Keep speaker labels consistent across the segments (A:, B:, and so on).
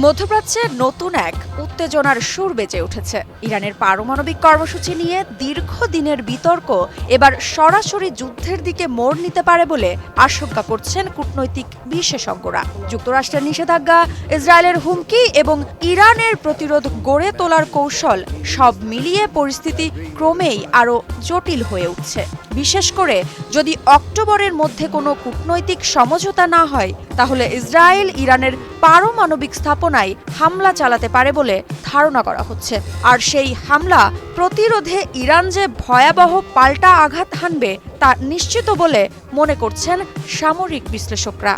A: মধ্যপ্রাচ্যে নতুন এক উত্তেজনার সুর বেজে উঠেছে। ইরানের পারমাণবিক কর্মসূচি নিয়ে দীর্ঘদিনের বিতর্ক এবার সরাসরি যুদ্ধের দিকে মোড় নিতে পারে বলে আশঙ্কা করছেন কূটনৈতিক বিশেষজ্ঞরা। যুক্তরাষ্ট্রের নিষেধাজ্ঞা, ইসরায়েলের হুমকি এবং ইরানের প্রতিরোধ গড়ে তোলার কৌশল সব মিলিয়ে পরিস্থিতি ক্রমেই আরও জটিল হয়ে উঠছে। বিশেষ করে যদি অক্টোবরের মধ্যে কোনো কূটনৈতিক সমঝোতা না হয়, তাহলে ইসরায়েল ইরানের পারমাণবিক স্থাপনায় হামলা চালাতে পারে বলে ধারণা করা হচ্ছে। আর সেই হামলা প্রতিরোধে ইরান যে ভয়াবহ পাল্টা আঘাত হানবে তা নিশ্চিত বলে মনে করছেন সামরিক বিশ্লেষকরা।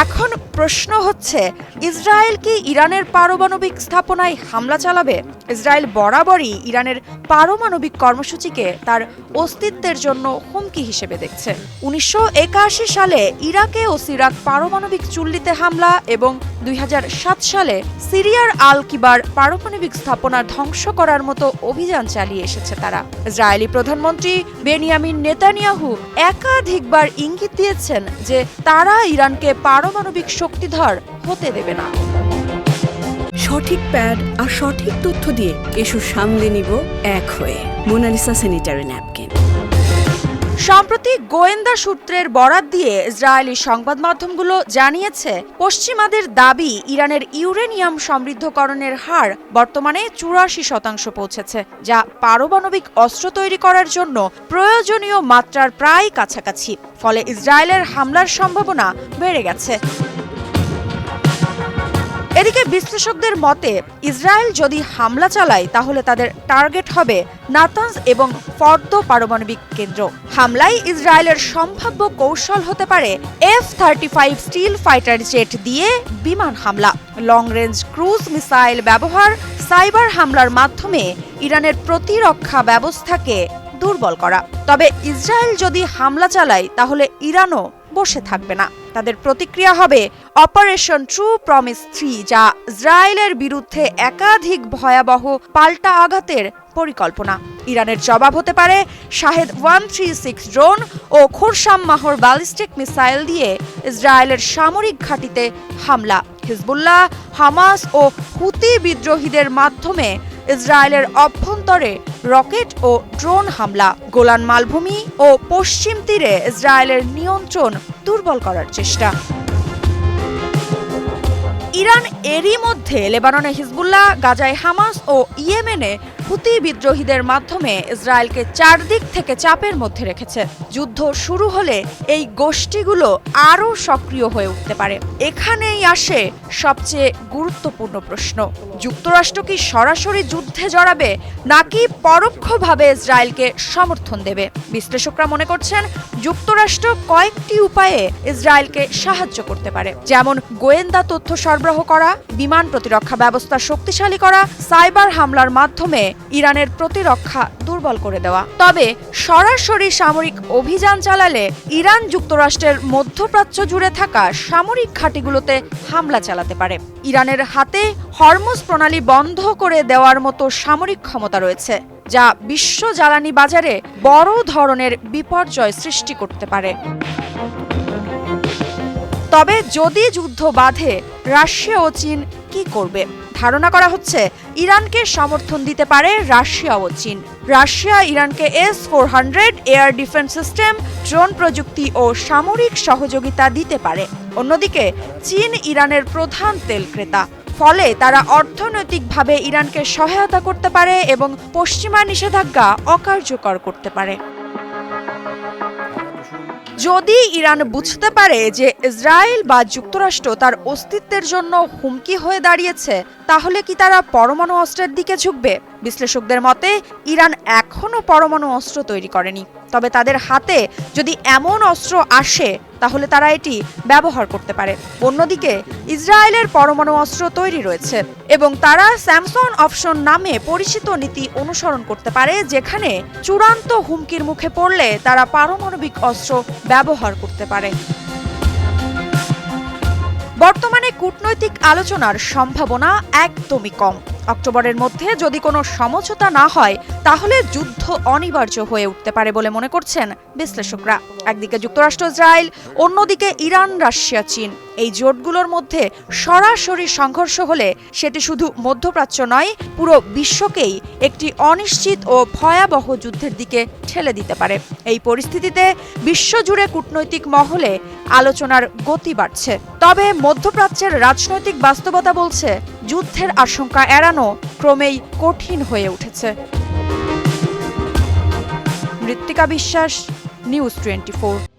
A: এখন প্রশ্ন হচ্ছে, ইসরায়েল কি ইরানের পারমাণবিক স্থাপনায় হামলা চালাবে? ইসরায়েল বরাবরই ইরানের পারমাণবিক কর্মসূচিকে তার অস্তিত্বের জন্য হুমকি হিসেবে দেখছে। 1981 সালে ইরাকে ও সিরাক পারমাণবিক চুল্লিতে হামলা এবং 2007 সালে সিরিয়ার আল কিবার পারমাণবিক স্থাপনা ধ্বংস করার মতো অভিযান চালিয়ে এসেছে তারা। ইসরায়েলি প্রধানমন্ত্রী বেনিয়ামিন নেতানিয়াহু একাধিকবার ইঙ্গিত দিয়েছেন যে তারা ইরানকে পারমাণবিক শক্তিধর হতে দেবে না।
B: সঠিক প্যাড আর সঠিক তথ্য দিয়ে এসব সামলে নিব এক হয়ে। Monalisa sanitary napkin.
A: সম্প্রতি গোয়েন্দা সূত্রের বরাত দিয়ে ইসরায়েলি সংবাদ মাধ্যমগুলো জানিয়েছে, পশ্চিমাদের দাবি ইরানের ইউরেনিয়াম সমৃদ্ধকরণের হার বর্তমানে 84% পৌঁছেছে, যা পারমাণবিক অস্ত্র তৈরি করার জন্য প্রয়োজনীয় মাত্রার প্রায় কাছাকাছি। ফলে ইসরায়েলের হামলার সম্ভাবনা বেড়ে গেছে। এদিকে বিশ্লেষকদের মতে, ইসরায়েল যদি হামলা চালায় তাহলে তাদের টার্গেট হবে নাতানজ এবং ফর্দো পারমাণবিক কেন্দ্র। হামলায় ইসরায়েলের সম্ভাব্য কৌশল হতে পারে F-35 স্টিল ফাইটার জেট দিয়ে বিমান হামলা, লং রেঞ্জ ক্রুজ মিসাইল ব্যবহার, সাইবার হামলার মাধ্যমে ইরানের প্রতিরক্ষা ব্যবস্থাকে দুর্বল করা। তবে ইসরায়েল যদি হামলা চালায় তাহলে ইরানও বসে থাকবে না। তাদের প্রতিক্রিয়া হবে অপারেশন ট্রু প্রমিস 3, যা ইসরায়েলের বিরুদ্ধে একাধিক ভয়াবহ পাল্টা আঘাতের পরিকল্পনা। ইরানের জবাব হতে পারে শাহেদ 136 ড্রোন ও খোরশাম মাহর ব্যালিস্টিক মিসাইল দিয়ে ইসরায়েলের সামরিক ঘাঁটিতে হামলা। হিজবুল্লাহ, হামাস ও হুতি বিদ্রোহীদের মাধ্যমে ইসরায়েলের অভ্যন্তরে রকেট ও ড্রোন হামলা, গোলান মালভূমি ও পশ্চিম তীরে ইসরায়েলের নিয়ন্ত্রণ দুর্বল করার চেষ্টা। ইরান এরই মধ্যে লেবাননে হিজবুল্লাহ, গাজায় হামাস ও ইয়েমেনে হুতি বিদ্রোহীদের মাধ্যমে ইসরায়েলকে চারদিক থেকে চাপের মধ্যে রেখেছে। যুদ্ধ শুরু হলে এই গোষ্ঠীগুলো আরও সক্রিয় হয়ে উঠতে পারে। এখানেই আসে সবচেয়ে গুরুত্বপূর্ণ প্রশ্ন, যুক্তরাষ্ট্র কি সরাসরি যুদ্ধে জড়াবে নাকি পরোক্ষভাবে ইসরায়েলকে সমর্থন দেবে? বিশ্লেষকরা মনে করছেন, যুক্তরাষ্ট্র কয়েকটি উপায়ে ইসরায়েলকে সাহায্য করতে পারে, যেমন গোয়েন্দা তথ্য সরবরাহ করা, বিমান প্রতিরক্ষা ব্যবস্থা শক্তিশালী করা, সাইবার হামলার মাধ্যমে ইরানের প্রতিরক্ষা দুর্বল করে দেওয়া। তবে সরাসরি সামরিক অভিযান চালালে ইরান যুক্তরাষ্ট্রের মধ্যপ্রাচ্য জুড়ে থাকা সামরিক ঘাঁটিগুলোতে হামলা চালাতে পারে। ইরানের হাতে হরমুজ প্রণালী বন্ধ করে দেওয়ার মতো সামরিক ক্ষমতা রয়েছে, যা বিশ্ব জ্বালানি বাজারে বড় ধরনের বিপর্যয় সৃষ্টি করতে পারে। তবে যদি যুদ্ধ বাধে, রাশিয়া ও চীন কি করবে? ধারণা করা হচ্ছে, ইরানকে সমর্থন দিতে পারে রাশিয়া ও চীন। রাশিয়া ইরানকে S-400 air defence system, drone প্রযুক্তি ও সামরিক সহযোগিতা দিতে পারে। অন্যদিকে চীন ইরানের প্রধান তেল ক্রেতা, ফলে তারা অর্থনৈতিকভাবে ইরানকে সহায়তা করতে পারে এবং পশ্চিমা নিষেধাজ্ঞা অকার্যকর করতে পারে। যদি ইরান বুঝতে পারে যে ইসরায়েল বা যুক্তরাষ্ট্র তার অস্তিত্বের জন্য হুমকি হয়ে দাঁড়িয়েছে, তাহলে কি তারা পরমাণু অস্ত্রের দিকে ঝুঁকবে? বিশ্লেষকদের মতে, ইরান এখনও পরমাণু অস্ত্র তৈরি করেনি, তবে তাদের হাতে যদি এমন অস্ত্র আসে তাহলে তারা এটি ব্যবহার করতে পারে। অন্যদিকে ইসরায়েলের পরমাণু অস্ত্র তৈরি রয়েছে এবং তারা স্যামসন অপশন নামে পরিচিত নীতি অনুসরণ করতে পারে, যেখানে চূড়ান্ত হুমকির মুখে পড়লে তারা পারমাণবিক অস্ত্র ব্যবহার করতে পারে। বর্তমানে কূটনৈতিক আলোচনার সম্ভাবনা একদমই কম। অক্টোবরের মধ্যে যদি কোনো সমঝোতা না হয় তাহলে যুদ্ধ অনিবার্য হয়ে উঠতে পারে বলে মনে করছেন বিশ্লেষকরা। একদিকে যুক্তরাষ্ট্র ইসরায়েল, অন্যদিকে ইরান, রাশিয়া, চীন, এই জোটগুলোর মধ্যে সরাসরি সংঘর্ষ হলে সেটি শুধু মধ্যপ্রাচ্য নয়, পুরো বিশ্বকেই একটি অনিশ্চিত ও ভয়াবহ যুদ্ধের দিকে ঠেলে দিতে পারে। এই পরিস্থিতিতে বিশ্বজুড়ে কূটনৈতিক মহলে আলোচনার গতি বাড়ছে। তবে মধ্যপ্রাচ্যের রাজনৈতিক বাস্তবতা বলছে যুদ্ধের আশঙ্কা এড়ানো ক্রমেই কঠিন হয়ে উঠেছে। মৃত্তিকা বিশ্বাস, নিউজ 24।